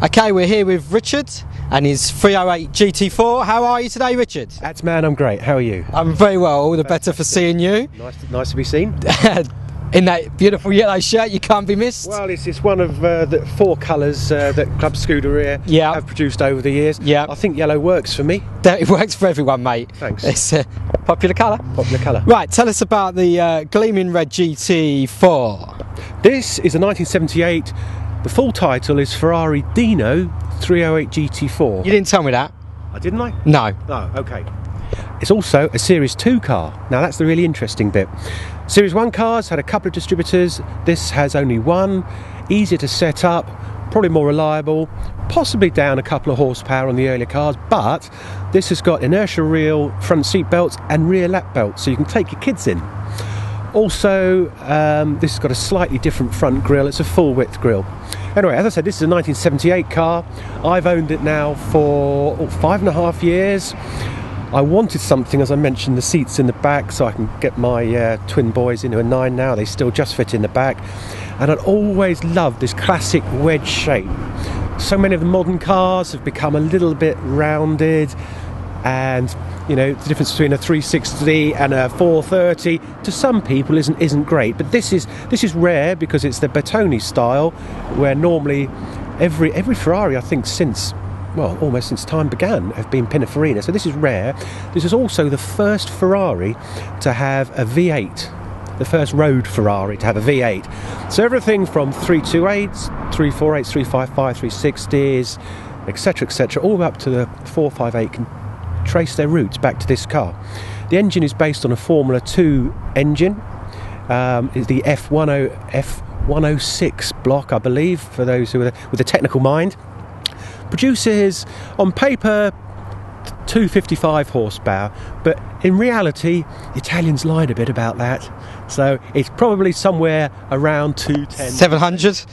Okay, we're here with Richard and his 308 GT4. How are you today, Richard? That's man, I'm great. How are you? I'm very well, all the better for seeing you. Nice to be seen. In that beautiful yellow shirt, you can't be missed. Well, it's one of the 4 colours that Club Scuderia have produced over the years. Yeah, I think yellow works for me. It works for everyone, mate. Thanks. It's a popular colour. Popular colour. Right, tell us about the gleaming red GT4. This is a 1978. The full title is Ferrari Dino 308 GT4. You didn't tell me that. Didn't I? No. Oh, okay. It's also a Series 2 car. Now that's the really interesting bit. Series 1 cars had a couple of distributors. This has only one. Easier to set up, probably more reliable, possibly down a couple of horsepower on the earlier cars, but this has got inertia reel, front seat belts and rear lap belts, so you can take your kids in. Also, this has got a slightly different front grille. It's a full width grille. Anyway, as I said, this is a 1978 car. I've owned it now for 5.5 years. I wanted something, as I mentioned, the seats in the back, so I can get my twin boys into a 9 now. They still just fit in the back. And I'd always loved this classic wedge shape. So many of the modern cars have become a little bit rounded, and you know, the difference between a 360 and a 430 to some people isn't great. But this is rare because it's the Bertone style, where normally every Ferrari, I think, since, well, almost since time began, have been Pininfarina. So this is rare. This is also the first Ferrari to have a V8, the first road Ferrari to have a V8. So everything from 328s, 348s, 355, 360s, etc., all up to the 458 can trace their roots back to this car. The engine is based on a Formula 2 engine. It's the F106 block, I believe, for those who are with a technical mind. Produces, on paper, 255 horsepower, but in reality, the Italians lied a bit about that. So it's probably somewhere around 210. 700?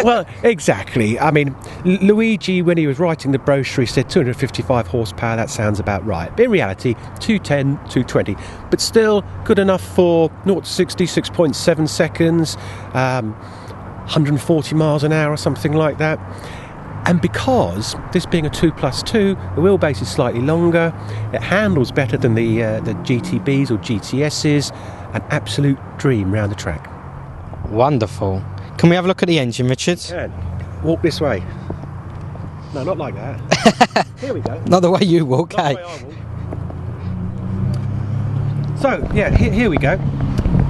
Well, exactly. I mean, Luigi, when he was writing the brochure, he said 255 horsepower. That sounds about right. But in reality, 210, 220. But still good enough for 0 to 60, 6.7 seconds, 140 miles an hour or something like that. And because this being a 2+2, the wheelbase is slightly longer, it handles better than the GTBs or GTSs. An absolute dream round the track. Wonderful. Can we have a look at the engine, Richard? Can. Walk this way. No, not like that. Here we go. Not the way you walk, not eh? the way I walk. So, yeah, here we go.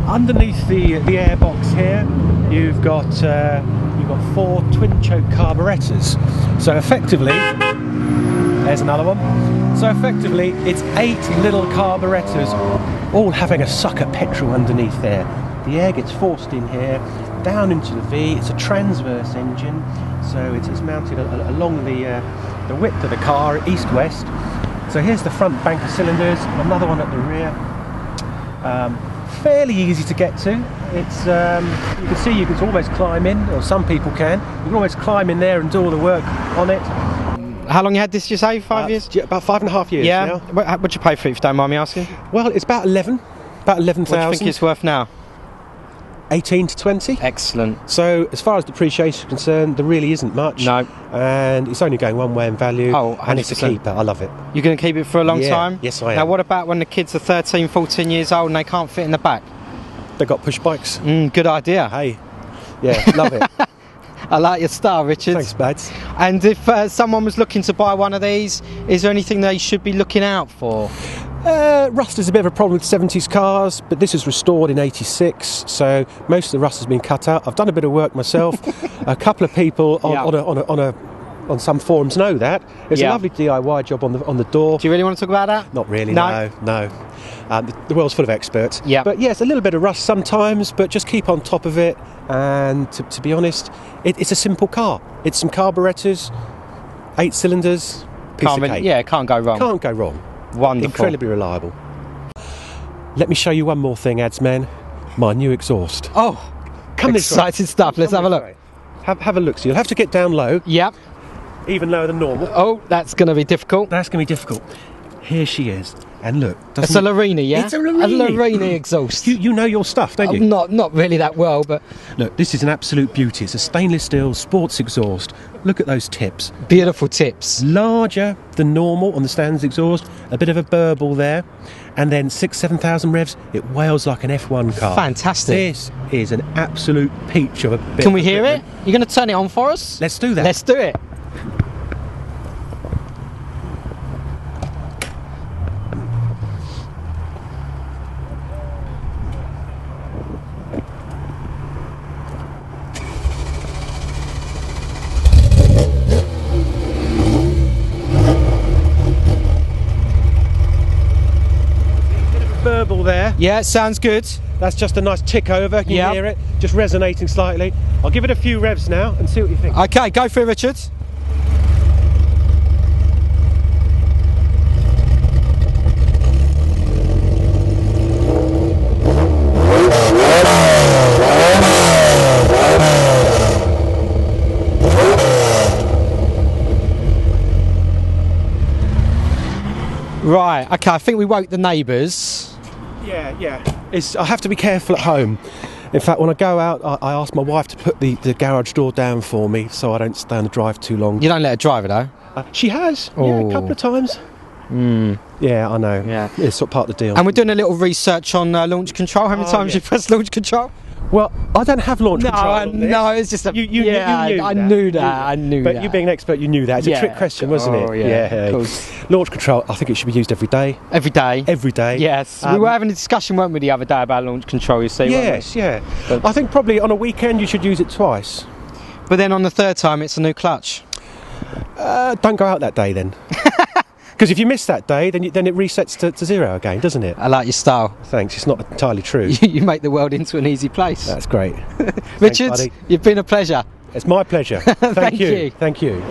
Underneath the airbox here, you've got 4 twin-choke carburettors. So effectively, there's another one. So effectively, it's 8 little carburettors, all having a suck at petrol underneath there. The air gets forced in here, down into the V. It's a transverse engine, so it's mounted along the width of the car, east-west. So here's the front bank of cylinders, another one at the rear. Fairly easy to get to. It's you can see you can almost climb in, or some people can. You can almost climb in there and do all the work on it. How long you had this, you say? 5 years? About 5.5 years now. What'd you pay for it, if you don't mind me asking? Well, it's about 11,000. What do you think it's worth now? 18 to 20. Excellent. So as far as depreciation is concerned, there really isn't much. No. And it's only going one way in value. Oh, 100%. And it's a keeper. I love it. You're going to keep it for a long time? Yes, I am. Now, what about when the kids are 13, 14 years old and they can't fit in the back? They've got push bikes. Good idea. Hey, yeah, love it. I like your style, Richard. Thanks, Bads. And if someone was looking to buy one of these, is there anything they should be looking out for? Rust is a bit of a problem with 70s cars, but this is restored in 86, so most of the rust has been cut out. I've done a bit of work myself. A couple of people on some forums know that. It's a lovely DIY job on the door. Do you really want to talk about that? Not really, no. The world's full of experts. Yeah. But yes, a little bit of rust sometimes, but just keep on top of it. And to be honest, it's a simple car. It's some carburettors, 8 cylinders, piece of cake. Yeah, can't go wrong. Can't go wrong. Wonderful. Incredibly reliable. Let me show you one more thing, Adsman. My new exhaust. Oh, come this way. Exciting stuff. Let's have a look. Have a look. So you'll have to get down low. Yep. Even lower than normal. Oh, that's going to be difficult. That's going to be difficult. Here she is. And look, It's a Larini, yeah? It's a Larini. A Larini exhaust. You know your stuff, don't you? Not really that well, but Look, this is an absolute beauty. It's a stainless steel sports exhaust. Look at those tips. beautiful tips. Larger than normal on the standard exhaust. A bit of a burble there. And then 7,000 revs. It wails like an F1 car. Fantastic. This is an absolute peach of a bit. Can we of hear it? equipment. You're going to turn it on for us? Let's do that. Let's do it. Burble there. Yeah, sounds good. That's just a nice tick over. Can you Yeah. hear it? Just resonating slightly. I'll give it a few revs now and see what you think. Okay, go for it, Richard. Right, okay, I think we woke the neighbours. Yeah. I have to be careful at home. In fact, when I go out, I ask my wife to put the garage door down for me so I don't stay on the drive too long. You don't let her drive it, though? She has, yeah, Oh. a couple of times. Yeah, I know. Yeah. It's sort of part of the deal. And we're doing a little research on launch control. How many times yeah. you press launch control? Well, I don't have launch control on this. No, it's just a... You knew I that. knew that, I knew that. But you being an expert, you knew that. It's a Yeah. trick question, wasn't it? Oh, yeah, of course. Launch control, I think it should be used every day. Every day? Every day. Yes. We were having a discussion, weren't we, the other day about launch control, you see, weren't Yes, yeah. But- I think probably on a weekend you should use it twice. we? But then on the third time, it's a new clutch. Don't go out that day then. Because if you miss that day, then it resets to zero again, doesn't it? I like your style. Thanks, it's not entirely true. You make the world into an easy place. That's great. Richard, buddy. you've been a pleasure. It's my pleasure. Thank Thank you. Thank you.